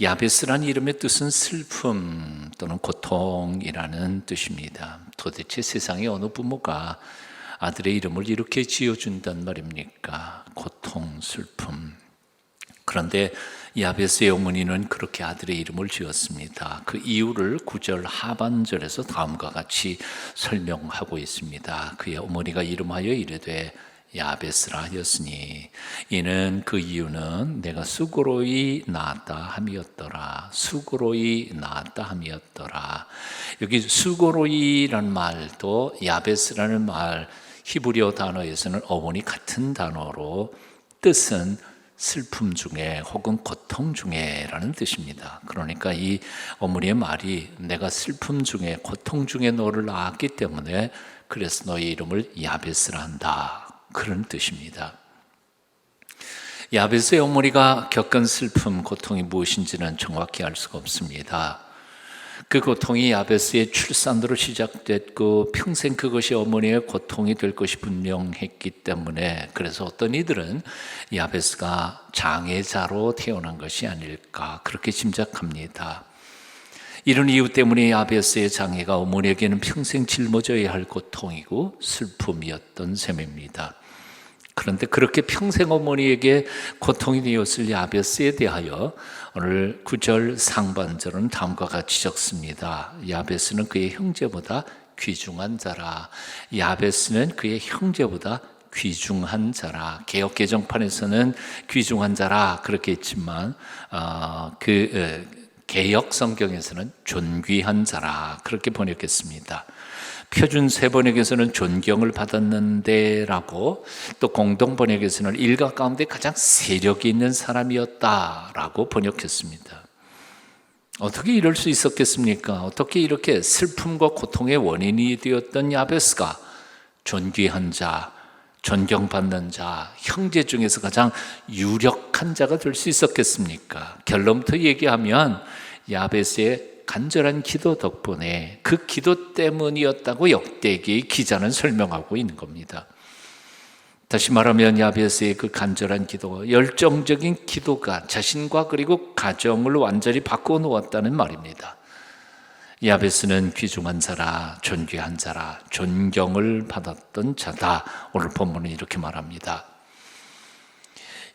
야베스라는 이름의 뜻은 슬픔 또는 고통이라는 뜻입니다. 도대체 세상에 어느 부모가 아들의 이름을 이렇게 지어준단 말입니까? 고통, 슬픔. 그런데 야베스의 어머니는 그렇게 아들의 이름을 지었습니다. 그 이유를 9절 하반절에서 다음과 같이 설명하고 있습니다. 그의 어머니가 이름하여 이르되 야베스라 하였으니 이는 그 이유는 내가 수고로이 낳았다 함이었더라. 수고로이 낳았다 함이었더라. 여기 수고로이라는 말도 야베스라는 말 히브리어 단어에서는 어원이 같은 단어로 뜻은 슬픔 중에 혹은 고통 중에 라는 뜻입니다. 그러니까 이 어머니의 말이 내가 슬픔 중에 고통 중에 너를 낳았기 때문에 그래서 너의 이름을 야베스라 한다, 그런 뜻입니다. 야베스의 어머니가 겪은 슬픔, 고통이 무엇인지는 정확히 알 수가 없습니다. 그 고통이 야베스의 출산으로 시작됐고 평생 그것이 어머니의 고통이 될 것이 분명했기 때문에 그래서 어떤 이들은 야베스가 장애자로 태어난 것이 아닐까 그렇게 짐작합니다. 이런 이유 때문에 야베스의 장애가 어머니에게는 평생 짊어져야 할 고통이고 슬픔이었던 셈입니다. 그런데 그렇게 평생 어머니에게 고통이 되었을 야베스에 대하여 오늘 9절 상반절은 다음과 같이 적습니다. 야베스는 그의 형제보다 귀중한 자라. 야베스는 그의 형제보다 귀중한 자라. 개역 개정판에서는 귀중한 자라 그렇게 했지만 개역 성경에서는 존귀한 자라 그렇게 번역했습니다. 표준 세번역에서는 존경을 받았는데 라고, 또 공동 번역에서는 일가 가운데 가장 세력이 있는 사람이었다라고 번역했습니다. 어떻게 이럴 수 있었겠습니까? 어떻게 이렇게 슬픔과 고통의 원인이 되었던 야베스가 존귀한 자, 존경받는 자, 형제 중에서 가장 유력한 자가 될 수 있었겠습니까? 결론부터 얘기하면 야베스의 간절한 기도 덕분에 그 기도 때문이었다고 역대기의 기자는 설명하고 있는 겁니다. 다시 말하면 야베스의 그 간절한 기도, 열정적인 기도가 자신과 그리고 가정을 완전히 바꾸어 놓았다는 말입니다. 야베스는 귀중한 자라, 존귀한 자라, 존경을 받았던 자다. 오늘 본문은 이렇게 말합니다.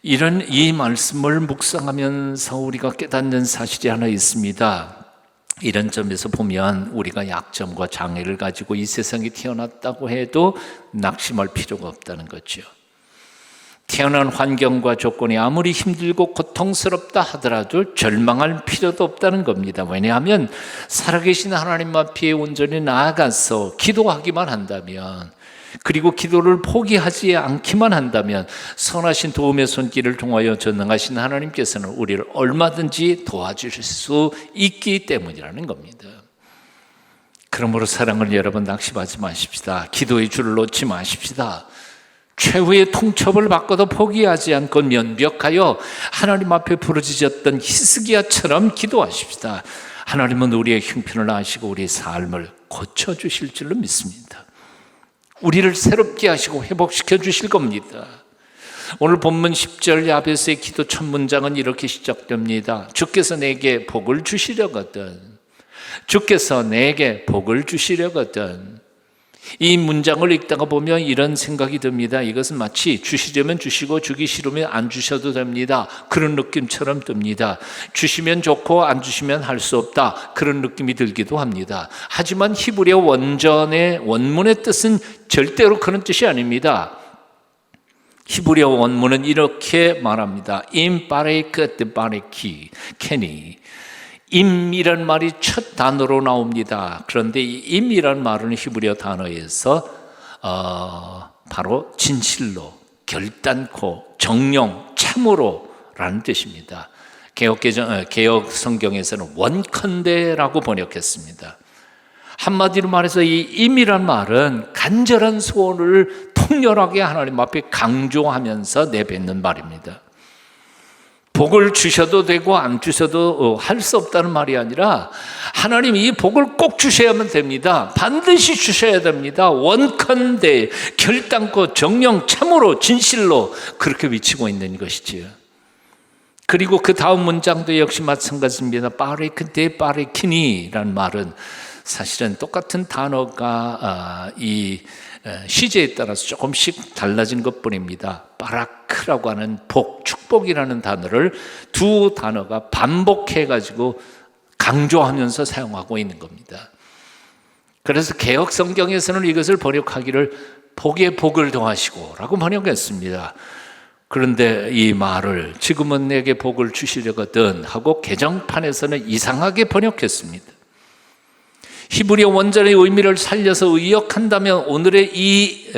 이 말씀을 묵상하면서 우리가 깨닫는 사실이 하나 있습니다. 이런 점에서 보면 우리가 약점과 장애를 가지고 이 세상에 태어났다고 해도 낙심할 필요가 없다는 거죠. 태어난 환경과 조건이 아무리 힘들고 고통스럽다 하더라도 절망할 필요도 없다는 겁니다. 왜냐하면 살아계신 하나님 앞에 온전히 나아가서 기도하기만 한다면, 그리고 기도를 포기하지 않기만 한다면 선하신 도움의 손길을 통하여 전능하신 하나님께서는 우리를 얼마든지 도와주실 수 있기 때문이라는 겁니다. 그러므로 사랑하는 여러분, 낙심하지 마십시다. 기도의 줄을 놓지 마십시다. 최후의 통첩을 받고도 포기하지 않고 면벽하여 하나님 앞에 부르짖었던 히스기야처럼 기도하십시다. 하나님은 우리의 형편을 아시고 우리의 삶을 고쳐주실 줄로 믿습니다. 우리를 새롭게 하시고 회복시켜 주실 겁니다. 오늘 본문 10절 야베스의 기도 첫 문장은 이렇게 시작됩니다. 주께서 내게 복을 주시려거든. 주께서 내게 복을 주시려거든. 이 문장을 읽다가 보면 이런 생각이 듭니다. 이것은 마치 주시려면 주시고 주기 싫으면 안 주셔도 됩니다, 그런 느낌처럼 듭니다. 주시면 좋고 안 주시면 할 수 없다, 그런 느낌이 들기도 합니다. 하지만 히브리어 원문의 뜻은 절대로 그런 뜻이 아닙니다. 히브리어 원문은 이렇게 말합니다. 임 바레크 드 바레키 케니. 임이란 말이 첫 단어로 나옵니다. 그런데 이 임이란 말은 히브리어 단어에서 바로 진실로, 결단코, 정령, 참으로 라는 뜻입니다. 개역 성경에서는 원컨대라고 번역했습니다. 한마디로 말해서 이 임이란 말은 간절한 소원을 통렬하게 하나님 앞에 강조하면서 내뱉는 말입니다. 복을 주셔도 되고 안 주셔도 할 수 없다는 말이 아니라 하나님 이 복을 꼭 주셔야만 됩니다. 반드시 주셔야 됩니다. 원컨대 결단코 정령 참으로 진실로 그렇게 외치고 있는 것이지요. 그리고 그 다음 문장도 역시 마찬가지입니다. 바레크데 바레키니라는 말은 사실은 똑같은 단어가 이 시제에 따라서 조금씩 달라진 것뿐입니다. 바라크라고 하는 복, 축복이라는 단어를 두 단어가 반복해가지고 강조하면서 사용하고 있는 겁니다. 그래서 개역 성경에서는 이것을 번역하기를 복에 복을 더하시고 라고 번역했습니다. 그런데 이 말을 지금은 내게 복을 주시려거든 하고 개정판에서는 이상하게 번역했습니다. 히브리어 원전의 의미를 살려서 의역한다면 오늘의 이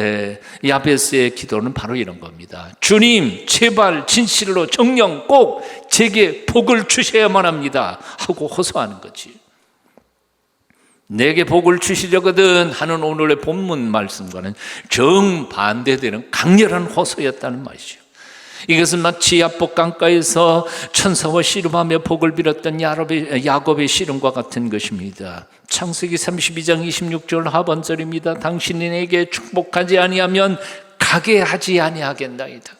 야베스의 기도는 바로 이런 겁니다. 주님, 제발 진실로 정녕 꼭 제게 복을 주셔야만 합니다 하고 호소하는 거지. 내게 복을 주시려거든 하는 오늘의 본문 말씀과는 정반대되는 강렬한 호소였다는 말이죠. 이것은 마치 야복 강가에서 천사와 씨름하며 복을 빌었던 야곱의 씨름과 같은 것입니다. 창세기 32장 26절 하반절입니다. 당신이 내게 축복하지 아니하면 가게 하지 아니하겠나이다.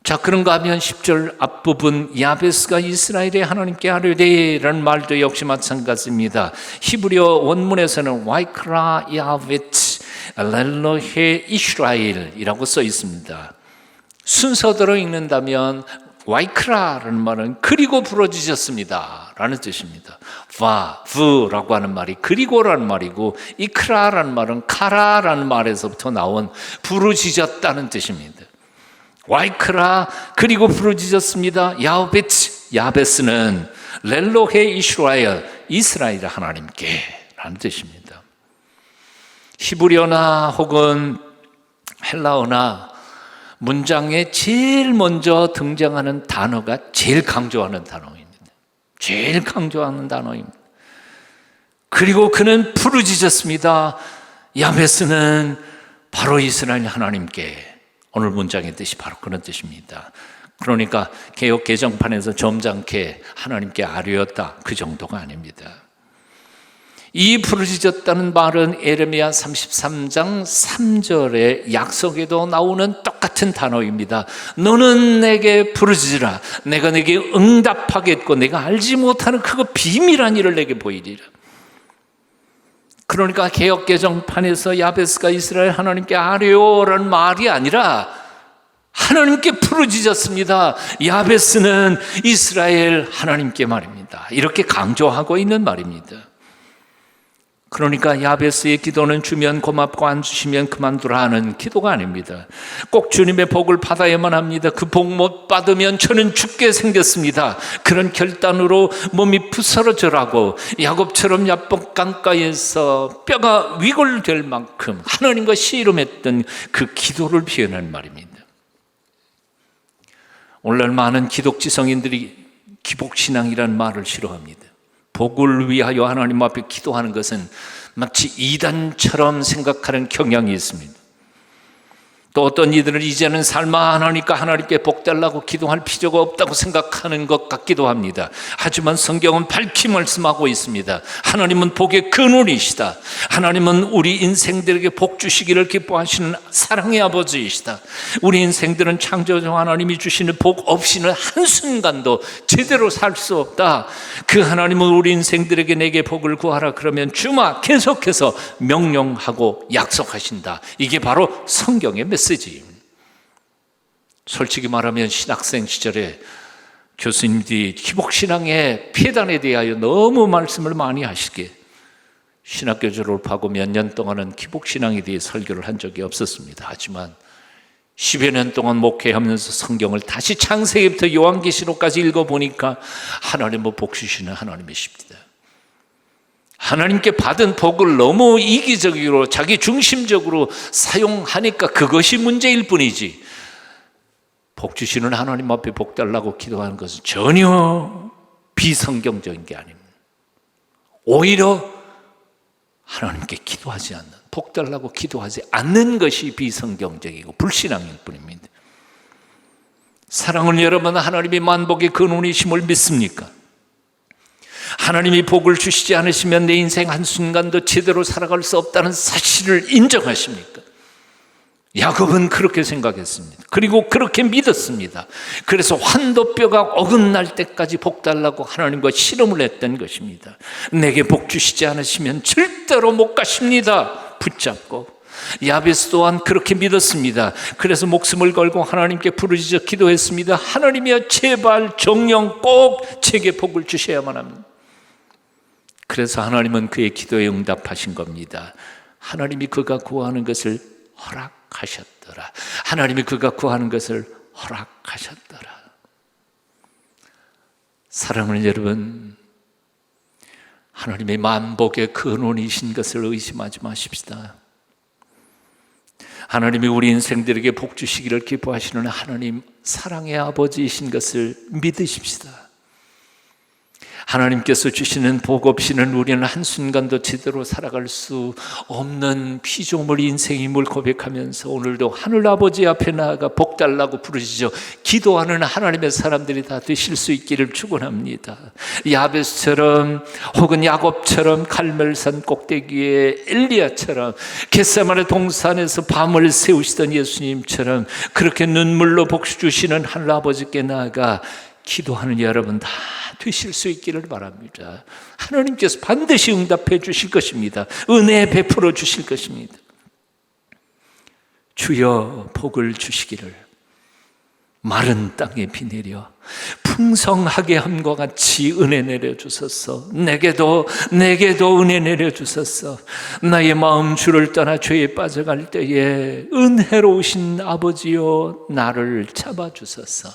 자, 그런가 하면 10절 앞부분 야베스가 이스라엘의 하나님께 하르되라는 말도 역시 마찬가지입니다. 히브리어 원문에서는 와이크라 야베트 렐로헤 이스라엘이라고 써 있습니다. 순서대로 읽는다면 와이크라라는 말은 그리고 부르짖었습니다 라는 뜻입니다. 브라고 하는 말이 그리고라는 말이고 이크라라는 말은 카라라는 말에서부터 나온 부르짖었다는 뜻입니다. 와이크라 그리고 부르짖었습니다. 야베스는 렐로헤 이스라엘 이스라엘 하나님께 라는 뜻입니다. 히브리어나 혹은 헬라어나 문장에 제일 먼저 등장하는 단어가 제일 강조하는 단어입니다. 제일 강조하는 단어입니다. 그리고 그는 부르짖었습니다. 야베스는 바로 이스라엘 하나님께. 오늘 문장의 뜻이 바로 그런 뜻입니다. 그러니까 개역 개정판에서 점잖게 하나님께 아뢰었다 그 정도가 아닙니다. 이 부르짖었다는 말은 에레미야 33장 3절의 약속에도 나오는 똑같은 단어입니다. 너는 내게 부르짖으라. 내가 내게 응답하겠고 내가 알지 못하는 그거 비밀한 일을 내게 보이리라. 그러니까 개역 개정판에서 야베스가 이스라엘 하나님께 아뢰오라는 말이 아니라 하나님께 부르짖었습니다. 야베스는 이스라엘 하나님께 말입니다. 이렇게 강조하고 있는 말입니다. 그러니까 야베스의 기도는 주면 고맙고 안 주시면 그만두라 하는 기도가 아닙니다. 꼭 주님의 복을 받아야만 합니다. 그 복 못 받으면 저는 죽게 생겼습니다. 그런 결단으로 몸이 부스러져라고 야곱처럼 야복 강가에서 뼈가 위골될 만큼 하나님과 씨름했던 그 기도를 표현한 말입니다. 오늘날 많은 기독지 성인들이 기복신앙이라는 말을 싫어합니다. 복을 위하여 하나님 앞에 기도하는 것은 마치 이단처럼 생각하는 경향이 있습니다. 또 어떤 이들은 이제는 살만 하니까 하나님께 복 달라고 기도할 필요가 없다고 생각하는 것 같기도 합니다. 하지만 성경은 밝히 말씀하고 있습니다. 하나님은 복의 근원이시다. 하나님은 우리 인생들에게 복 주시기를 기뻐하시는 사랑의 아버지이시다. 우리 인생들은 창조주 하나님이 주시는 복 없이는 한순간도 제대로 살 수 없다. 그 하나님은 우리 인생들에게 내게 복을 구하라 그러면 주마 계속해서 명령하고 약속하신다. 이게 바로 성경의 메시지입니다. 솔직히 말하면 신학생 시절에 교수님들이 기복신앙의 폐단에 대하여 너무 말씀을 많이 하시기에 신학교 졸업하고 몇 년 동안은 기복신앙에 대해 설교를 한 적이 없었습니다. 하지만 10여 년 동안 목회하면서 성경을 다시 창세기부터 요한계시록까지 읽어보니까 하나님은 복 주시는 하나님이십니다. 하나님께 받은 복을 너무 이기적으로 자기 중심적으로 사용하니까 그것이 문제일 뿐이지 복 주시는 하나님 앞에 복 달라고 기도하는 것은 전혀 비성경적인 게 아닙니다. 오히려 하나님께 기도하지 않는, 복 달라고 기도하지 않는 것이 비성경적이고 불신앙일 뿐입니다. 사랑하는 여러분, 하나님이 만복의 근원이심을 믿습니까? 하나님이 복을 주시지 않으시면 내 인생 한순간도 제대로 살아갈 수 없다는 사실을 인정하십니까? 야곱은 그렇게 생각했습니다. 그리고 그렇게 믿었습니다. 그래서 환도뼈가 어긋날 때까지 복 달라고 하나님과 씨름을 했던 것입니다. 내게 복 주시지 않으시면 절대로 못 가십니다. 붙잡고. 야베스 또한 그렇게 믿었습니다. 그래서 목숨을 걸고 하나님께 부르짖어 기도했습니다. 하나님이여, 제발 정녕 꼭 제게 복을 주셔야만 합니다. 그래서 하나님은 그의 기도에 응답하신 겁니다. 하나님이 그가 구하는 것을 허락하셨더라. 하나님이 그가 구하는 것을 허락하셨더라. 사랑하는 여러분, 하나님의 만복의 근원이신 것을 의심하지 마십시다. 하나님이 우리 인생들에게 복 주시기를 기뻐하시는 하나님, 사랑의 아버지이신 것을 믿으십시다. 하나님께서 주시는 복 없이는 우리는 한순간도 제대로 살아갈 수 없는 피조물 인생임을 고백하면서 오늘도 하늘아버지 앞에 나아가 복 달라고 부르짖어 기도하는 하나님의 사람들이 다 되실 수 있기를 축원합니다. 야베스처럼 혹은 야곱처럼 갈멜산 꼭대기에 엘리야처럼 겟세마네 동산에서 밤을 새우시던 예수님처럼 그렇게 눈물로 복 주시는 하늘아버지께 나아가 기도하는 여러분 다 되실 수 있기를 바랍니다. 하나님께서 반드시 응답해 주실 것입니다. 은혜 베풀어 주실 것입니다. 주여 복을 주시기를, 마른 땅에 비 내려 풍성하게 함과 같이 은혜 내려주소서. 내게도 은혜 내려주소서. 나의 마음 주를 떠나 죄에 빠져갈 때에 은혜로우신 아버지여, 나를 잡아주소서.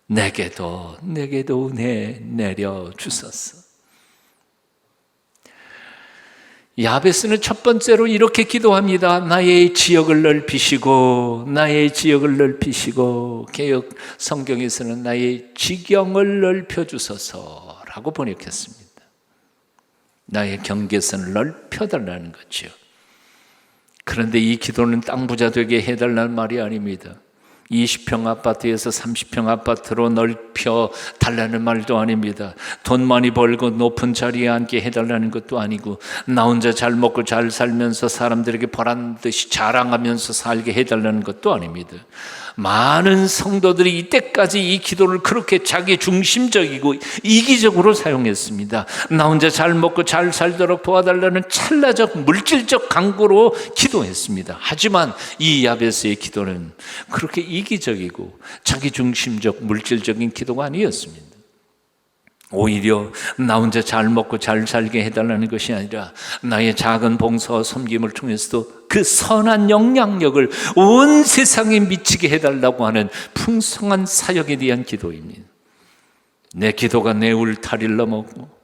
내게도 은혜 내려주소서. 야베스는 첫 번째로 이렇게 기도합니다. 나의 지역을 넓히시고, 나의 지역을 넓히시고, 개역 성경에서는 나의 지경을 넓혀주소서라고 번역했습니다. 나의 경계선을 넓혀달라는 거죠. 그런데 이 기도는 땅 부자 되게 해달라는 말이 아닙니다. 20평 아파트에서 30평 아파트로 넓혀 달라는 말도 아닙니다. 돈 많이 벌고 높은 자리에 앉게 해달라는 것도 아니고, 나 혼자 잘 먹고 잘 살면서 사람들에게 보란 듯이 자랑하면서 살게 해달라는 것도 아닙니다. 많은 성도들이 이때까지 이 기도를 그렇게 자기 중심적이고 이기적으로 사용했습니다. 나 혼자 잘 먹고 잘 살도록 도와달라는 찰나적 물질적 강구로 기도했습니다. 하지만 이 야베스의 기도는 그렇게 이기적이고 자기 중심적 물질적인 기도가 아니었습니다. 오히려 나 혼자 잘 먹고 잘 살게 해달라는 것이 아니라 나의 작은 봉사와 섬김을 통해서도 그 선한 영향력을 온 세상에 미치게 해달라고 하는 풍성한 사역에 대한 기도입니다. 내 기도가 내 울타리를 넘었고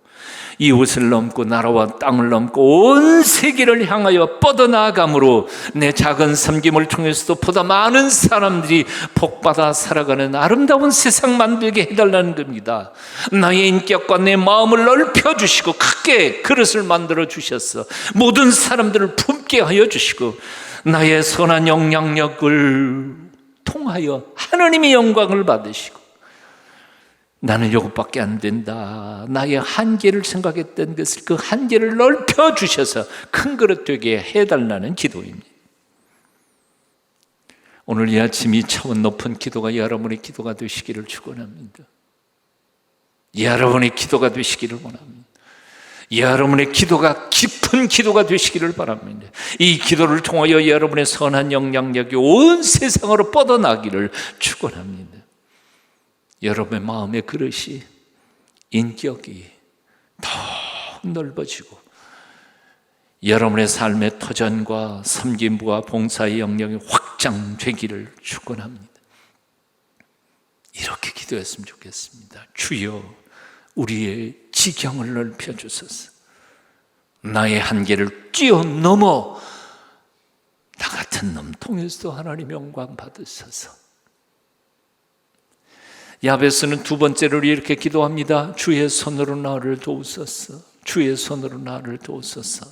이웃을 넘고 나라와 땅을 넘고 온 세계를 향하여 뻗어나감으로 내 작은 섬김을 통해서도 보다 많은 사람들이 복받아 살아가는 아름다운 세상 만들게 해달라는 겁니다. 나의 인격과 내 마음을 넓혀주시고 크게 그릇을 만들어 주셔서 모든 사람들을 품게 하여 주시고 나의 선한 영향력을 통하여 하나님의 영광을 받으시고, 나는 이것밖에 안 된다, 나의 한계를 생각했던 것을 그 한계를 넓혀주셔서 큰 그릇 되게 해달라는 기도입니다. 오늘 이 아침 이 차원 높은 기도가 여러분의 기도가 되시기를 축원합니다. 여러분의 기도가 되시기를 원합니다. 여러분의 기도가 깊은 기도가 되시기를 바랍니다. 이 기도를 통하여 여러분의 선한 영향력이 온 세상으로 뻗어나기를 축원합니다. 여러분의 마음의 그릇이, 인격이 더 넓어지고 여러분의 삶의 터전과 섬김과 봉사의 영역이 확장되기를 축원합니다. 이렇게 기도했으면 좋겠습니다. 주여, 우리의 지경을 넓혀주소서. 나의 한계를 뛰어넘어 나 같은 놈 통해서도 하나님 영광 받으소서. 야베스는 두 번째로 이렇게 기도합니다. 주의 손으로 나를 도우소서. 주의 손으로 나를 도우소서.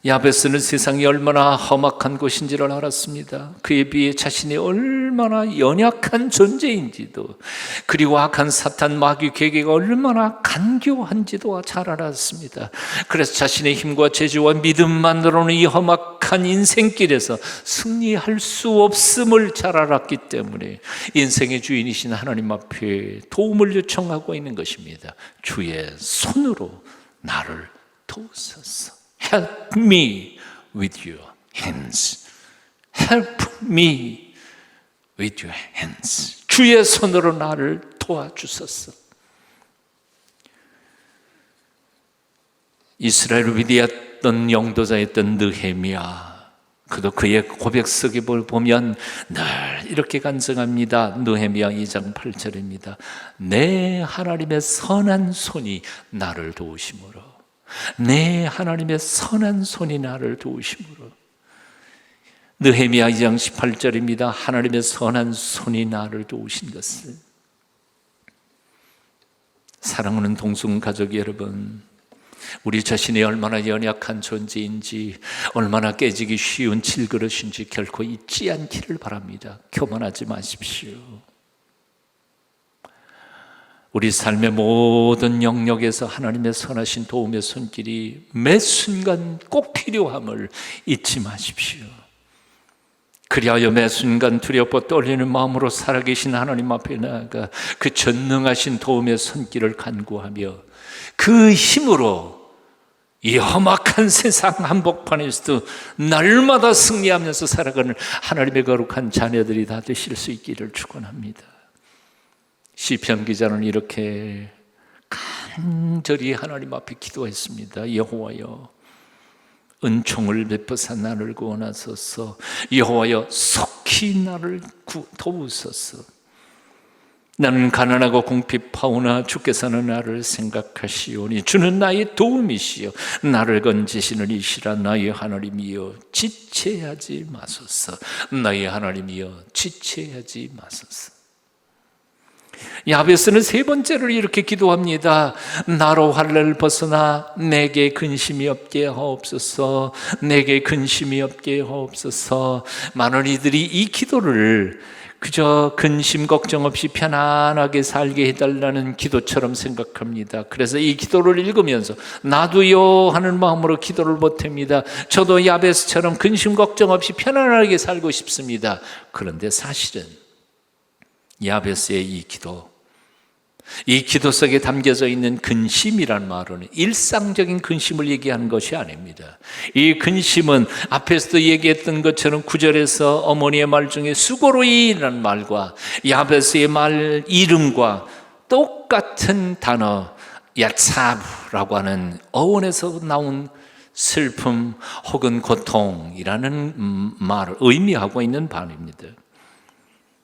야베스는 세상이 얼마나 험악한 곳인지를 알았습니다. 그에 비해 자신이 얼마나 연약한 존재인지도, 그리고 악한 사탄 마귀 계계가 얼마나 간교한지도 잘 알았습니다. 그래서 자신의 힘과 재주와 믿음만으로는 이 험악한 인생길에서 승리할 수 없음을 잘 알았기 때문에 인생의 주인이신 하나님 앞에 도움을 요청하고 있는 것입니다. 주의 손으로 나를 도우소서. Help me with your hands. Help me with your hands. 주의 손으로 나를 도와주소서. 이스라엘을 위대했던 영도자였던 느헤미야, 그도 그의 고백석에 보면 늘 이렇게 간증합니다. 느헤미야 2장 8절입니다. 내 하나님의 선한 손이 나를 도우심으로, 내 하나님의 선한 손이 나를 도우심으로. 느헤미야 2장 18절입니다. 하나님의 선한 손이 나를 도우신 것을. 사랑하는 동성 가족 여러분, 우리 자신이 얼마나 연약한 존재인지, 얼마나 깨지기 쉬운 질그릇인지 결코 잊지 않기를 바랍니다. 교만하지 마십시오. 우리 삶의 모든 영역에서 하나님의 선하신 도움의 손길이 매 순간 꼭 필요함을 잊지 마십시오. 그리하여 매 순간 두렵고 떨리는 마음으로 살아계신 하나님 앞에 나아가 그 전능하신 도움의 손길을 간구하며 그 힘으로 이 험악한 세상 한복판에서도 날마다 승리하면서 살아가는 하나님의 거룩한 자녀들이 다 되실 수 있기를 축원합니다. 시편 기자는 이렇게 간절히 하나님 앞에 기도했습니다. 여호와여, 은총을 베푸사 나를 구원하소서. 여호와여, 속히 나를 도우소서. 나는 가난하고 궁핍하오나 주께서는 나를 생각하시오니 주는 나의 도움이시여 나를 건지시는 이시라. 나의 하나님이여 지체하지 마소서. 나의 하나님이여 지체하지 마소서. 야베스는 세 번째로 이렇게 기도합니다. 나로 환난을 벗어나 내게 근심이 없게 하옵소서. 내게 근심이 없게 하옵소서. 많은 이들이 이 기도를 그저 근심 걱정 없이 편안하게 살게 해달라는 기도처럼 생각합니다. 그래서 이 기도를 읽으면서 나도요 하는 마음으로 기도를 못합니다. 저도 야베스처럼 근심 걱정 없이 편안하게 살고 싶습니다. 그런데 사실은 야베스의 이 기도 속에 담겨져 있는 근심이란 말은 일상적인 근심을 얘기하는 것이 아닙니다. 이 근심은 앞에서도 얘기했던 것처럼 9절에서 어머니의 말 중에 수고로이라는 말과 야베스의 말 이름과 똑같은 단어 야차브라고 하는 어원에서 나온 슬픔 혹은 고통이라는 말을 의미하고 있는 바입니다.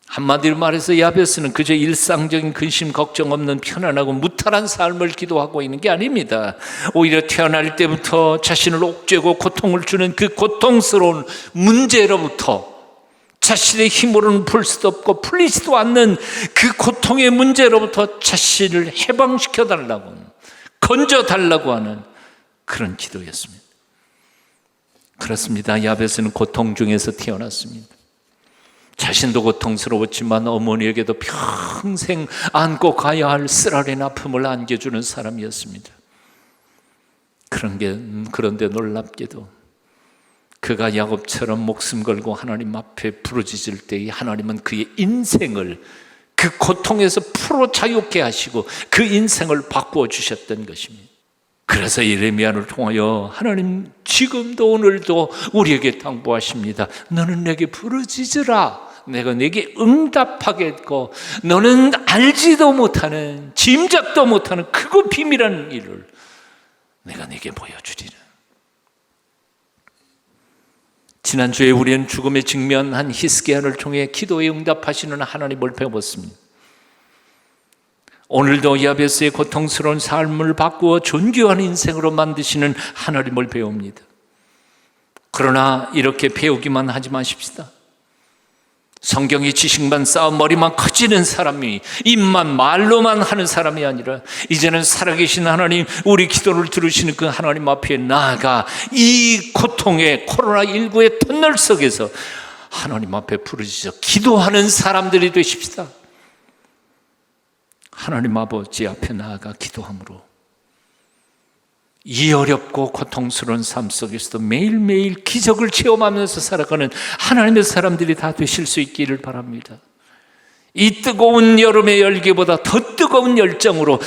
한마디로 말해서 야베스는 그저 일상적인 근심 걱정 없는 편안하고 무탈한 삶을 기도하고 있는 게 아닙니다. 오히려 태어날 때부터 자신을 옥죄고 고통을 주는 그 고통스러운 문제로부터, 자신의 힘으로는 풀 수도 없고 풀리지도 않는 그 고통의 문제로부터 자신을 해방시켜달라고, 건져달라고 하는 그런 기도였습니다. 그렇습니다. 야베스는 고통 중에서 태어났습니다. 자신도 고통스러웠지만 어머니에게도 평생 안고 가야 할 쓰라린 아픔을 안겨주는 사람이었습니다. 그런데 놀랍게도 그가 야곱처럼 목숨 걸고 하나님 앞에 부르짖을 때 하나님은 그의 인생을 그 고통에서 풀어 자유케 하시고 그 인생을 바꾸어 주셨던 것입니다. 그래서 예레미야를 통하여 하나님 지금도 오늘도 우리에게 당부하십니다. 너는 내게 부르짖으라. 내가 내게 응답하겠고 너는 알지도 못하는, 짐작도 못하는 크고 비밀한 일을 내가 내게 보여주리라. 지난주에 우리는 죽음에 직면한 히스기야를 통해 기도에 응답하시는 하나님을 배웠습니다. 오늘도 야베스의 고통스러운 삶을 바꾸어 존귀한 인생으로 만드시는 하나님을 배웁니다. 그러나 이렇게 배우기만 하지 마십시다. 성경의 지식만 쌓아 머리만 커지는 사람이, 입만 말로만 하는 사람이 아니라 이제는 살아계신 하나님, 우리 기도를 들으시는 그 하나님 앞에 나아가 이 고통의 코로나19의 터널 속에서 하나님 앞에 부르짖어 기도하는 사람들이 되십시다. 하나님 아버지 앞에 나아가 기도함으로 이 어렵고 고통스러운 삶 속에서도 매일매일 기적을 체험하면서 살아가는 하나님의 사람들이 다 되실 수 있기를 바랍니다. 이 뜨거운 여름의 열기보다 더 뜨거운 열정으로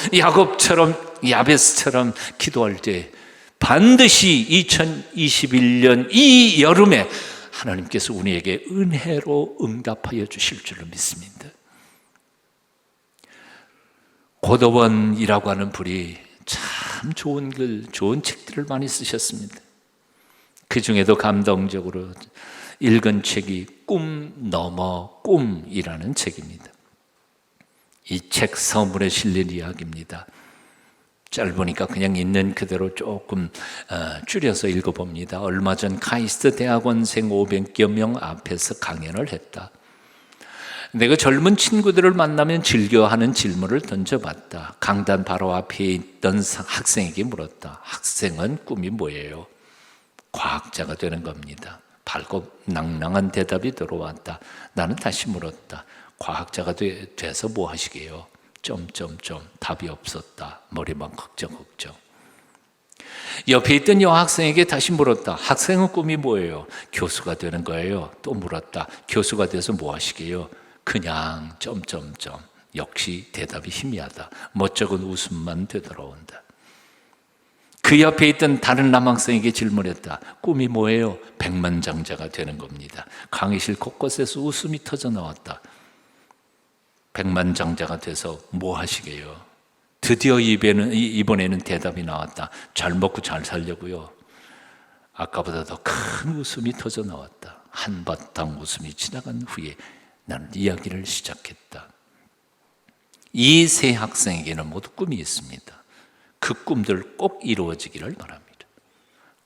야베스처럼 기도할 때 반드시 2021년 이 여름에 하나님께서 우리에게 은혜로 응답하여 주실 줄로 믿습니다. 고도원이라고 하는 분이 참 좋은 글, 좋은 책들을 많이 쓰셨습니다. 그 중에도 감동적으로 읽은 책이 꿈 넘어 꿈이라는 책입니다. 이 책 서문에 실린 이야기입니다. 짧으니까 그냥 있는 그대로 조금 줄여서 읽어봅니다. 얼마 전 카이스트 대학원생 500여 명 앞에서 강연을 했다. 내가 젊은 친구들을 만나면 즐겨하는 질문을 던져봤다. 강단 바로 앞에 있던 학생에게 물었다. 학생은 꿈이 뭐예요? 과학자가 되는 겁니다. 밝고 낭낭한 대답이 들어왔다. 나는 다시 물었다. 과학자가 돼서 뭐 하시게요? 답이 없었다. 머리만 걱정. 옆에 있던 여학생에게 다시 물었다. 학생은 꿈이 뭐예요? 교수가 되는 거예요. 또 물었다. 교수가 돼서 뭐 하시게요? 그냥 역시 대답이 희미하다. 멋쩍은 웃음만 되돌아온다. 그 옆에 있던 다른 남학생에게 질문했다. 꿈이 뭐예요? 백만장자가 되는 겁니다. 강의실 곳곳에서 웃음이 터져 나왔다. 백만장자가 돼서 뭐 하시게요? 드디어 이번에는 대답이 나왔다. 잘 먹고 잘 살려고요. 아까보다 더 큰 웃음이 터져 나왔다. 한바탕 웃음이 지나간 후에 나는 이야기를 시작했다. 이 세 학생에게는 모두 꿈이 있습니다. 그 꿈들 꼭 이루어지기를 바랍니다.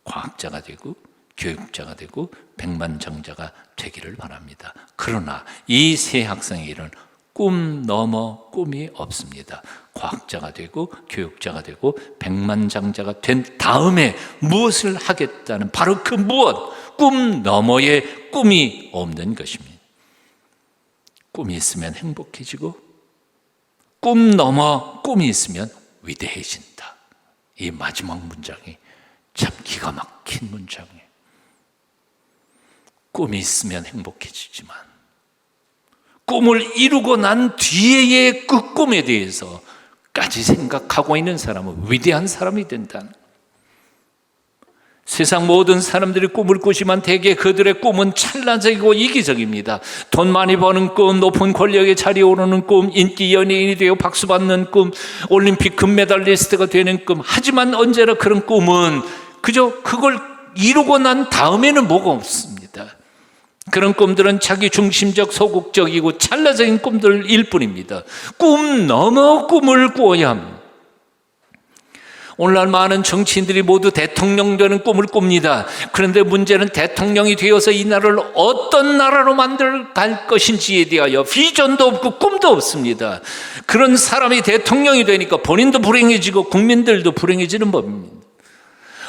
과학자가 되고 교육자가 되고 백만장자가 되기를 바랍니다. 그러나 이 세 학생에게는 꿈 넘어 꿈이 없습니다. 과학자가 되고 교육자가 되고 백만장자가 된 다음에 무엇을 하겠다는 바로 그 무엇, 꿈 너머의 꿈이 없는 것입니다. 꿈이 있으면 행복해지고 꿈 넘어 꿈이 있으면 위대해진다. 이 마지막 문장이 참 기가 막힌 문장이에요. 꿈이 있으면 행복해지지만 꿈을 이루고 난 뒤에의 그 꿈에 대해서까지 생각하고 있는 사람은 위대한 사람이 된다는. 세상 모든 사람들이 꿈을 꾸지만 대개 그들의 꿈은 찰나적이고 이기적입니다. 돈 많이 버는 꿈, 높은 권력의 자리에 오르는 꿈, 인기 연예인이 되어 박수 받는 꿈, 올림픽 금메달리스트가 되는 꿈. 하지만 언제나 그런 꿈은 그저 그걸 이루고 난 다음에는 뭐가 없습니다. 그런 꿈들은 자기 중심적, 소극적이고 찰나적인 꿈들일 뿐입니다. 꿈 넘어 꿈을 꾸어야 합니다. 오늘날 많은 정치인들이 모두 대통령 되는 꿈을 꿉니다. 그런데 문제는 대통령이 되어서 이 나라를 어떤 나라로 만들어갈 것인지에 대하여 비전도 없고 꿈도 없습니다. 그런 사람이 대통령이 되니까 본인도 불행해지고 국민들도 불행해지는 법입니다.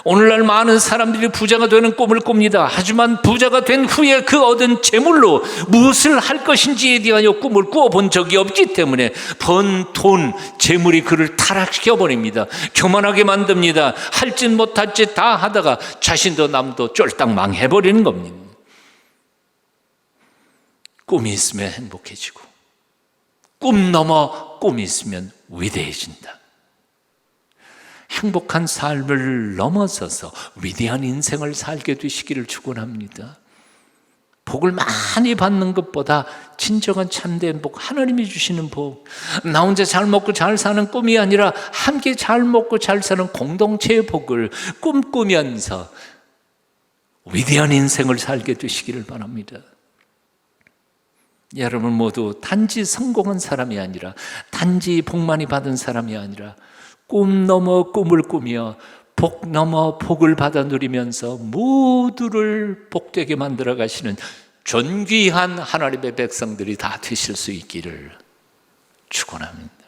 오늘날 많은 사람들이 부자가 되는 꿈을 꿉니다. 하지만 부자가 된 후에 그 얻은 재물로 무엇을 할 것인지에 대하여 꿈을 꾸어본 적이 없기 때문에 번 돈, 재물이 그를 타락시켜버립니다. 교만하게 만듭니다. 할 짓 못할 짓 다 하다가 자신도 남도 쫄딱 망해버리는 겁니다. 꿈이 있으면 행복해지고 꿈 넘어 꿈이 있으면 위대해진다. 행복한 삶을 넘어서서 위대한 인생을 살게 되시기를 축원합니다. 복을 많이 받는 것보다 진정한 참된 복, 하나님이 주시는 복, 나 혼자 잘 먹고 잘 사는 꿈이 아니라 함께 잘 먹고 잘 사는 공동체의 복을 꿈꾸면서 위대한 인생을 살게 되시기를 바랍니다. 여러분 모두 단지 성공한 사람이 아니라, 단지 복 많이 받은 사람이 아니라 꿈 넘어 꿈을 꾸며 복 넘어 복을 받아 누리면서 모두를 복되게 만들어 가시는 존귀한 하나님의 백성들이 다 되실 수 있기를 축원합니다.